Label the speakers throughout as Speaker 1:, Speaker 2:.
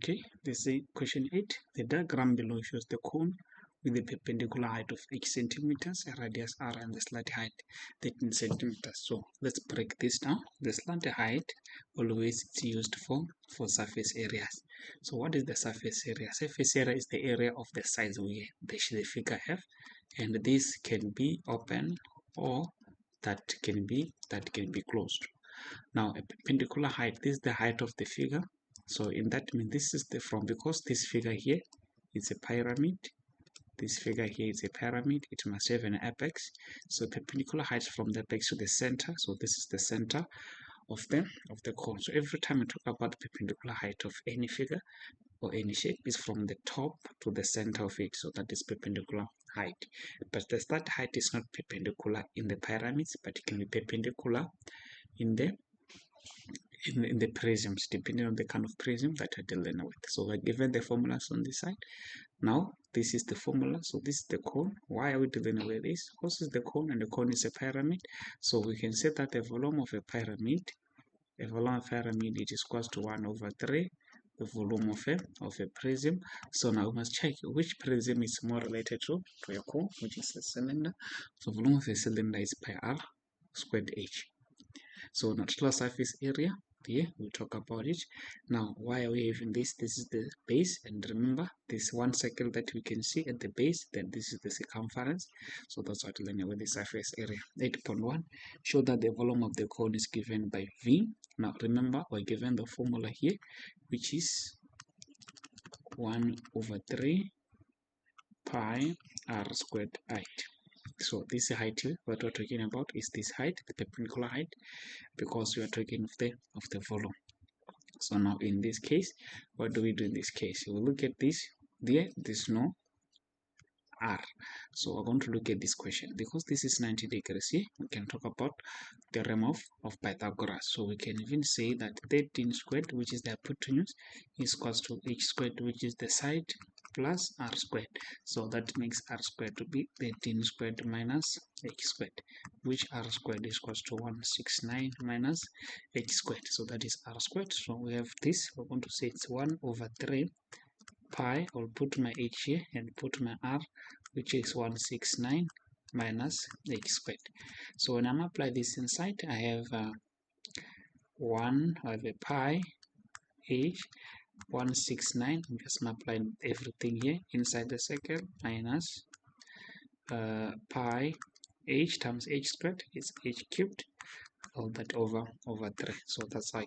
Speaker 1: Okay, this is question 8. The diagram below shows the cone with the perpendicular height of 8 centimeters, a radius r, and the slant height 13 centimeters. So let's break this down. The slant height always is used for surface areas. So what is the surface area? Surface area is the area of the sides we the figure have, and this can be open or that can be closed. Now a perpendicular height, this is the height of the figure. So in that means this is the from, because this figure here is a pyramid, this figure here is a pyramid, it must have an apex. So perpendicular height from the apex to the center. So this is the center of the cone. So every time we talk about perpendicular height of any figure or any shape, is from the top to the center of it. So that is perpendicular height. But the start height is not perpendicular in the pyramids, but it can be perpendicular in the prisms, depending on the kind of prism that you're dealing with. So we're given the formulas on this side. Now this is the formula. So this is the cone. Why are we dealing with this? Because it's the cone, and the cone is a pyramid. So we can say that the volume of a pyramid, it is equals to 1 over 3 the volume of a prism. So now we must check which prism is more related to a cone, which is a cylinder. So volume of a cylinder is pi r squared h. So natural surface area, here we'll talk about it. Now why are we having this? This is the base, and remember this one circle that we can see at the base, then this is the circumference. So that's what we're learning with the surface area. 8.1, show that the volume of the cone is given by V. Now remember, we're given the formula here, which is 1 over 3 pi r squared height. So this height what we're talking about is this height, the perpendicular height, because we are talking of the volume. So now in this case, what do we do in this case? We look at this. There's no r. So we're going to look at this question. Because this is 90 degrees here, we can talk about the theorem of Pythagoras. So we can even say that 13 squared, which is the hypotenuse, is equals to h squared, which is the side, plus r squared. So that makes r squared to be 13 squared minus h squared, which r squared is equals to 169 minus h squared. So that is r squared. So we have this. We're going to say it's 1 over 3 pi. I'll put my h here and put my r, which is 169 minus h squared. So when I apply this inside, I have 1 over pi h 169. I'm just multiplying everything here inside the circle, minus pi h times h squared is h cubed, all that over 3. So that's how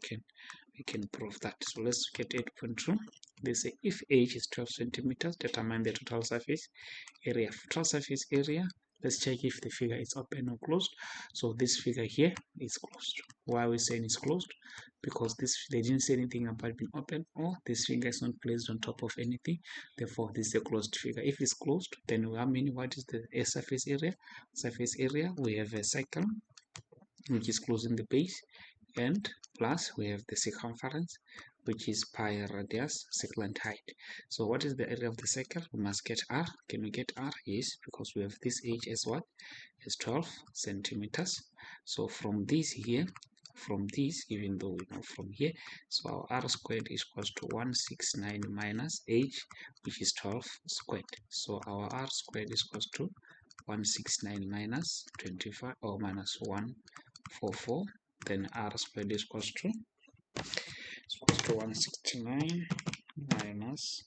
Speaker 1: we can prove that. So let's look at 8.2. They say if h is 12 centimeters, determine the total surface area. Total surface area, let's check if the figure is open or closed. So this figure here is closed. Why are we saying it's closed? Because they didn't say anything about being open, or this figure is not placed on top of anything. Therefore, this is a closed figure. If it's closed, then what is the surface area? Surface area, we have a circle which is closing the base, and plus we have the circumference, which is pi radius secant height. So what is the area of the circle? We must get r. Can we get r? Yes, because we have this h as what? As 12 centimeters. So from this here, from this, even though we know from here, so our r squared is equals to 169 minus h, which is 12 squared. So our r squared is equals to 169 minus 25, or minus 144. Then r squared is equals to 169 minus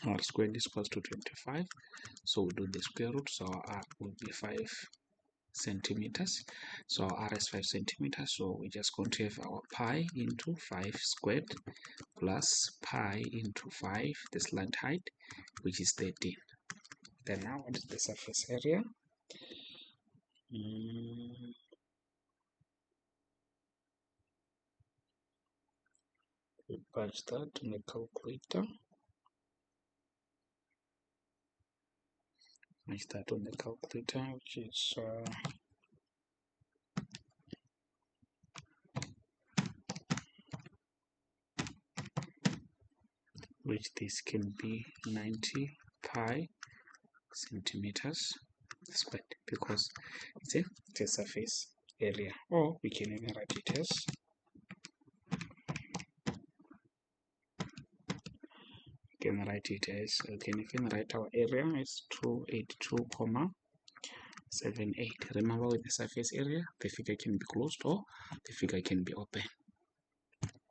Speaker 1: r squared is equals to 25. So we do the square root, so our r will be 5 centimeters. So our r is 5 centimeters. So we're just going to have our pi into 5 squared plus pi into 5, the slant height, which is 13. Then now what is the surface area? We punch that in the calculator. Punch that on the calculator, which is which this can be 90 pi centimeters squared, because it's a surface area, or we can even write it as we can even write our area as 282.78. Remember, with the surface area, the figure can be closed or the figure can be open.